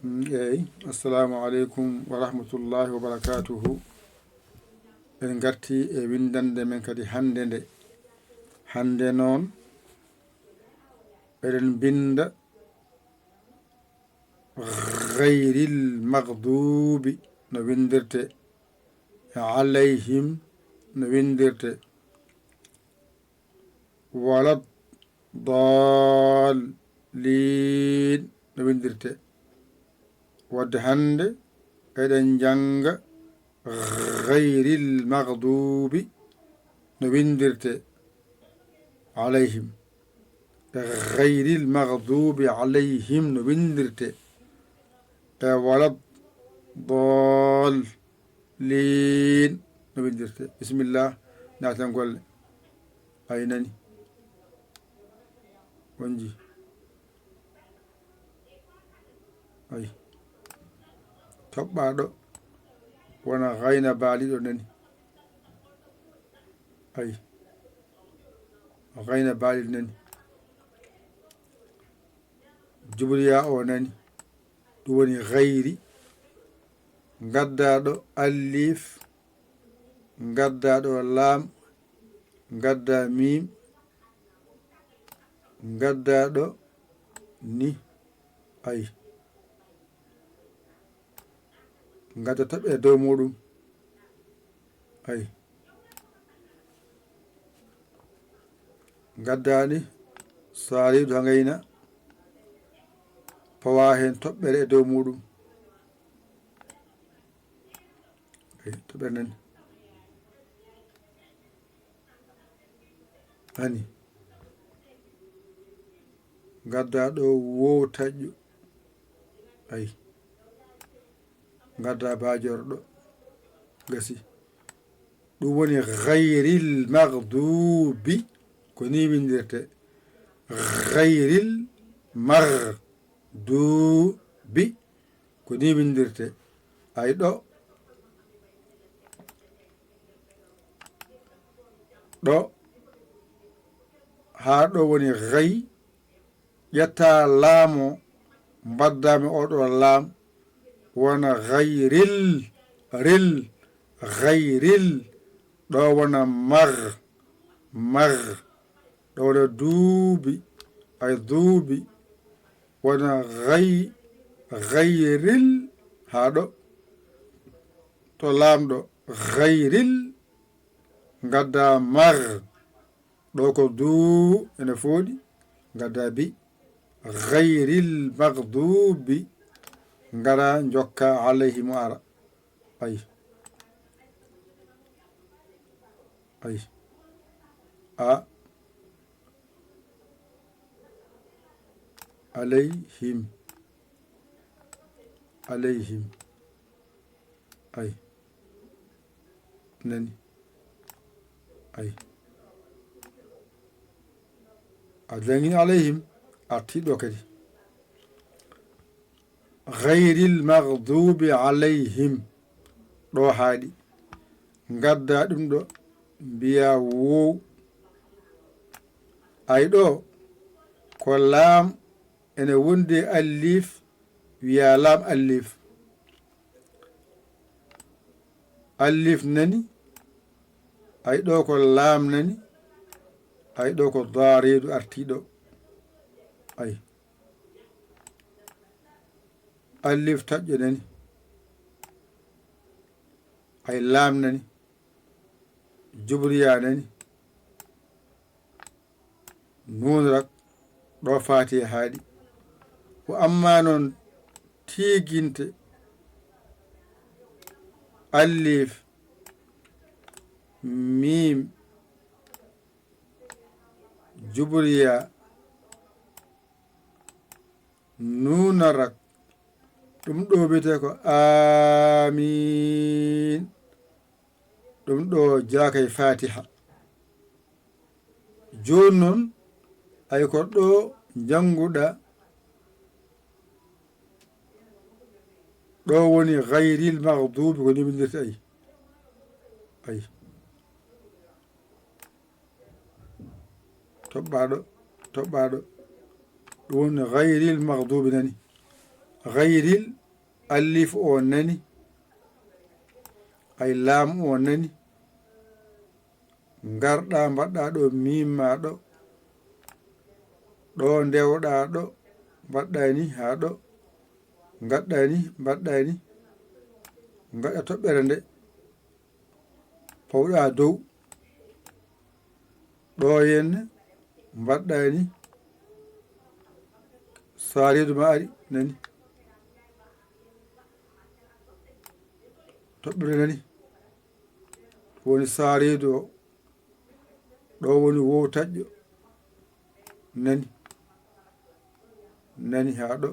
assalamu aleykum wa rahmatullahi wa barakatuhu. En garti e windande men kadi hande noon eɗen binda ghayril maghdubi no windirte, alayhim no windirte, walad dallin no windirte. wadde hande eɗen janga ghayril maghdubi no windirte alayhim. ghayril maghdubi alayhim no windirte e walad dallin no windirte. Bismillah, naten golle. ay nani wonji ay toɓɓaɗo wona gayna baaliɗo nani ay gayna baaliɗo nani jubriya o nani ɗum woni gayri gaddaɗo allif gaddaɗo lam gadda mim gaddaɗo ni ay gadda taɓe e dow muɗum ay gaddani salidu ha gayna pawa hen toɓɓere e dow muɗum ay toɓɓere nani hani gadda ɗo wow taƴƴo ay gadda bajor ɗo gasi. ɗum woni ghayril maghdubi ko ni windirte. ghayril maghdubi ko ni windirte. ay ɗo ha ɗo woni ghay ƴetta laamo mbaddami oɗo laam wona ghayril ghayril ɗo wona mag ɗo wona duubi ay duubi wona ghayril ha ɗo to laamɗo ghayril gadda mag ɗo ko duu ene fooɗi gadda bi ghayril maghdubi ngara jokka alayhim ara ay a alayhim ay nani ay a jangini alayhim artiɗo kadi ghayril maghdubi alayhim ɗo haaɗi gadda ɗum ɗo mbiya wow ay ɗo ko laam ene wondi allif wiya laam allif nani ay ɗo ko laam nani ay ɗo ko daaridu artiɗo ay allif taƴƴo nani ay laam nani jubriya nani nunrak ɗo faati e haaɗi. ko amma noon tiginte allif mim jubriya nunarak ɗum ɗo wiyete ko amin ɗum ɗo jakay fatiha. joni noon ay ko ɗo janguɗa ɗo woni ghayril maghdubi ko ni windirte ay toɓɓaɗo ɗum woni ghayril maghdubi nani gayril alif o nani ay laam o nani garɗa mbaɗɗa ɗo mimma ɗo ɗo ndewɗa ɗo mbaɗɗa ni ha ɗo gaɗɗa ni mbaɗɗa ni gaɗa toɓɓere nde pawɗa dow ɗo henne mbaɗɗa ni saridu ma ari nani toɓɓere nani woni saridu o ɗo woni wowtaƴƴo nani nani ha ɗo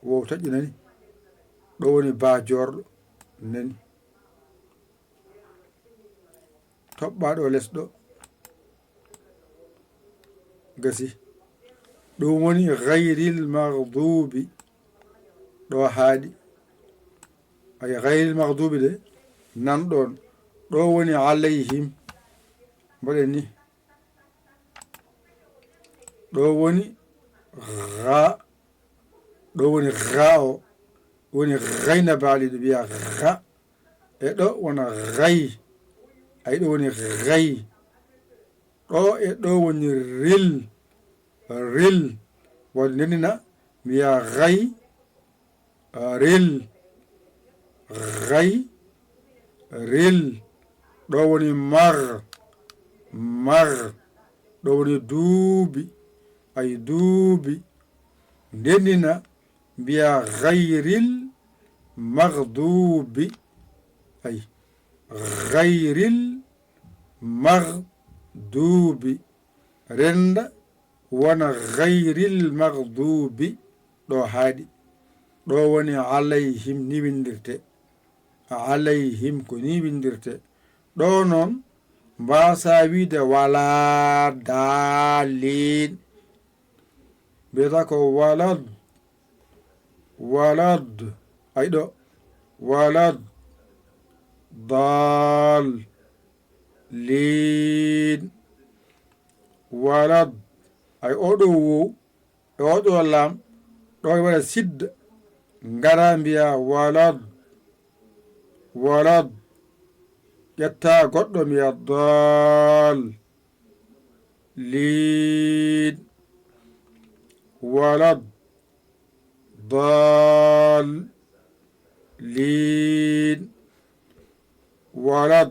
wowtaƴƴo nani ɗo woni bajorɗo nani toɓɓa ɗo less ɗo gasi ɗum woni gayril maghdubi ɗo haaɗi ay gayril maghdubi de nan ɗon ɗo woni alayhim mbaɗen ni ɗo woni ga ɗo woni ga o woni gayna baali ɗo mbiya ga e ɗo wona gay ay ɗo woni gay ɗo e ɗo woni ril ril woni nenina mbiya gay ril gay ril ɗo woni mar mar ɗo woni duubi ay duubi ndennina mbiya gayril maghdubi ay gayril maghdubi renda wona gayril maghdubi ɗo haaɗi ɗo woni alayhim ni windirte alayhim ko ni windirte ɗo noon mbasa wiide wala dalin mbiyata ko walad walad ay ɗo walad dal lin walad ay oɗo wow e oɗo lam ɗo waɗa sidda ngara mbiya walad walad ƴetta goɗɗo mbiya dal lin walad dal lin walad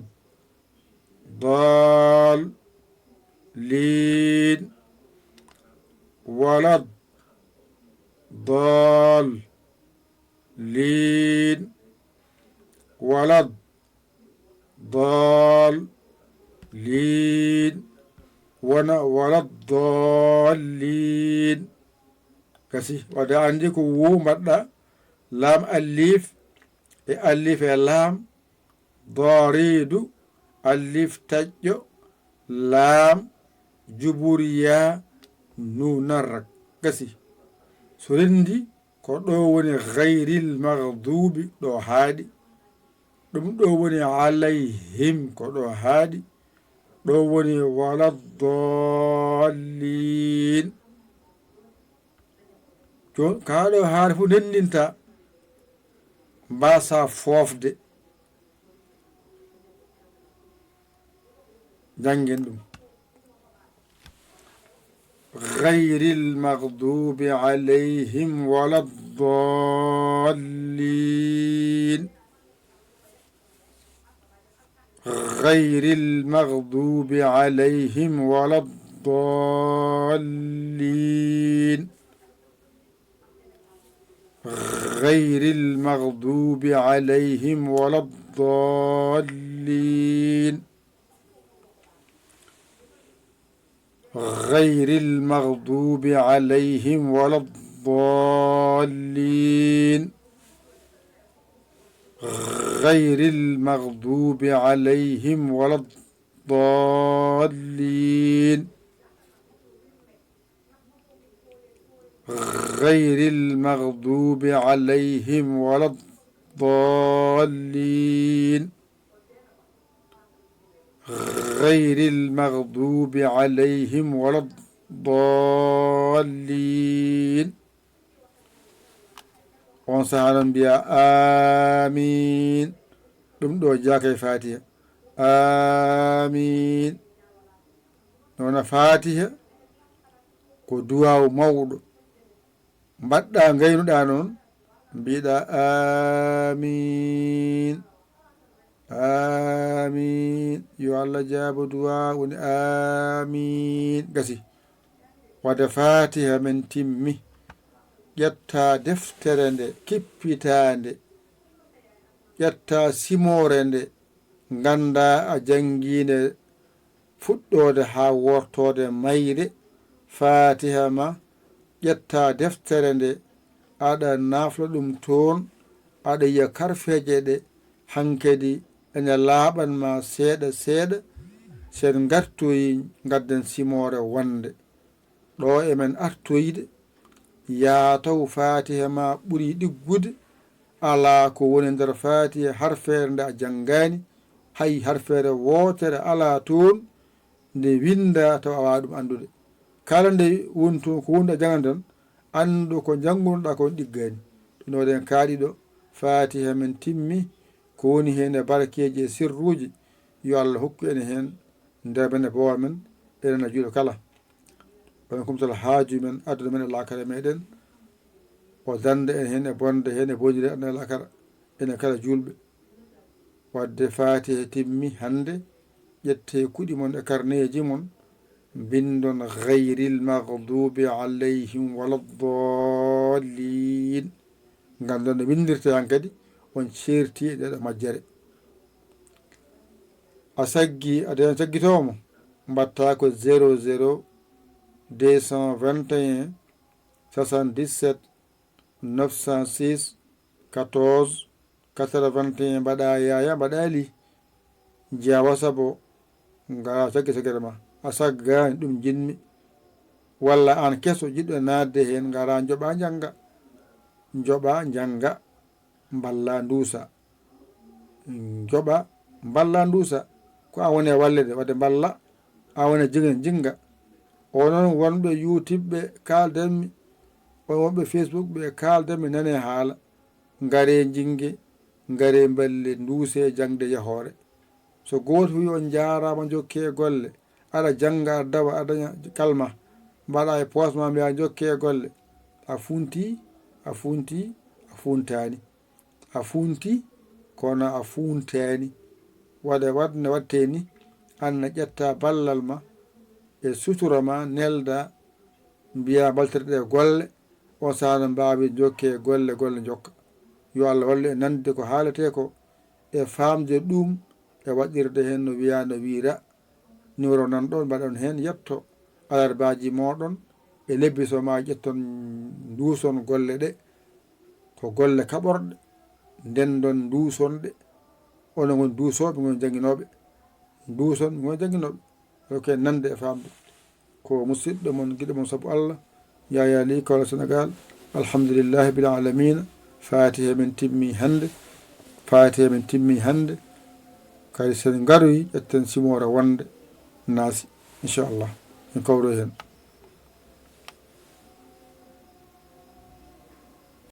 dal lin walad dal lin walad dal lin wona walad dallin kasi wadde andi ko wu mbaɗɗa lam alif e alif e lam daridu alif taƴƴo lam juburiya nunarrak gasi so rendi ko ɗo woni gayril maghdubi ɗo haaɗi ɗum ɗo woni alayhim ko ɗo haaɗi ɗo woni waladdallin jon kaɗo haare fof nendinta mbasa foofde janguen ɗum gayril maghdubi alayhim waladdallin gayril maghdubi alayhim waladdallin gayril maghdubi alayhim waladdallin gayril maghdubi alayhim waladdallin gayril maghdubi alayhim waladdallin gayril maghdubi alayhim waladdallin gayril maghdubi alayhim waladdallin on sahaa noon mbiya amin. ɗum ɗo jaaka e fatiha. amin. noona fatiha ko duwawu mawɗo. mbaɗɗa gaynuɗa noon mbiɗa amin amin, yo Allah jaabo duwa woni amin. gasi wadde fatiha men timmi. ƴetta deftere nde kippitande, ƴetta simore nde, ganda a jangguinde fuɗɗode ha wortode mayre. fatiha ma ƴetta deftere nde aɗa nafla ɗum toon, aɗa yiya karfeje ɗe hankadi ene laaɓanma seeɗa seeɗa. sen gartoyi gadden simore wonde ɗo emen artoyde yaataw fatiha ma ɓuuri ɗiggude. ala ko woni nder fatiha harfere nde a janngani, hay harfere wotere ala toon nde winda taw a wawa ɗum andude. kala nde woni toon ko hunde a jangan tan andu ko janngunoɗa kon ɗiggani. ɗum waɗen kaaɗi ɗo fatiha men timmi. ko woni hen e barakeji e sirruji yo Allah hokku ene hen nder men e bowa men enen e juuɗe kala. onen kumtal haaju men aduna men e lakara meɗen o dande en hen e bonde hen e bonire aduna e lakara enen kala julɓe. wadde fatiha timmi hande. ƴette kuɗi mon e karneji mon bindon gayril maghdubi alayhim waladdallin. gandon no windirte han kadi on certi e ɗeɗo majjere. a saggi aɗa saggitomo mbatta ko 00 221 77 906 14 81 mbaɗa yaya mbaɗa li jeeya wasabo ngara saggi saggere ma. a saggani ɗum jinmi. walla an keso jiɗɗo nadde hen ngara joɓa jangga. joɓa jangga mballa duusa. joɓa mballa duusa ko an woni e wallede wadde mballa an woni e jinga. onon wonɓe YouTube ɓe kaldanmi, on wonɓe Facebook ɓe kaldanmi nane haala. ngare jingue, ngare balle duuse jangde yahore. so goto wi on jarama jokke e golle aɗa jangga aɗa dawa aɗa daña kalma mbaɗa e poos ma mbiya jokke e golle. a funti a funti a funtani. a funti kono a funtani. waɗa wadne watte ni anna ƴetta ballal ma e sutura ma nelda mbiya baltirɗe golle. on saaha no mbawi jokke golle golle jokka. yo Allah wallu e nande ko haalete ko e famde ɗum e waɗirde hen no wiya no wiira. numéro nan ɗon mbaɗon hen yetto alarbaji moɗon e lebbiso ma ƴetton duuson golle ɗe ko golle kaɓorɗe ndendon duusonɗe. onon gon duusoɓe gon jangguinoɓe duuson gon jangguinoɓe ok nande e famde ko musidɗo mon guiɗo mon saabu Allah Yaya Ly Kaolack Sénégal. alhamdulillahi bil alamina. fatiha men timmi hande. fatiha men timmi hande kadi sen garoyi ƴetten simore wonde naasi inchallah en kawro hen.